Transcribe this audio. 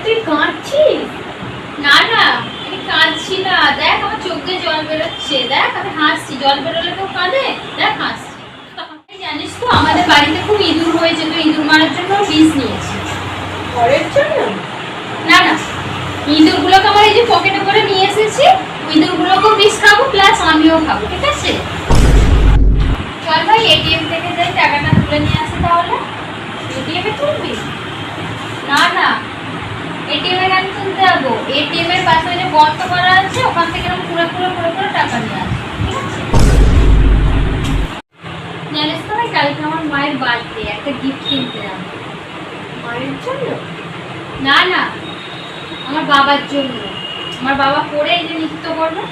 তুই কাঁদছিস? না না, আমি কাঁদছি না। দেখ আমার চোখ দিয়ে জল বেরোচ্ছে। দেখ আমি হাসছি, জল বেরোলে তো কাঁদে। দেখ হাসছি। জানিস তো আমাদের বাড়িতে খুব ইঁদুর হয়েছে, তো ইঁদুর মারার জন্য বিষ নিয়েছি। ঘরের জন্য? না না, ইঁদুরগুলোকে আমার এই যে পকেটে করে নিয়ে এসেছি, ইঁদুরগুলোকেও বিষ খাবো, প্লাস আমিও খাবো, ঠিক আছে? চল ভাই এটিএম থেকে যাই, টাকাটা তুলে নিয়ে আসি। তাহলে এটিএমে তুলবি? না না, এটিএম এ কেন তুলতে যাবো? এটিএম এর পাশে যে বন্ধ করা আছে, ওখান থেকে এরকম পুরো টাকা নিয়ে আসি, ঠিক আছে? জানিস তো ভাই, কালকে আমার মায়ের বার্থডে, একটা গিফট কিনতে যাবো। মায়ের জন্য? না না, আমার বাবার জন্য। আমার বাবা পরে এই যে নৃত্য করবে।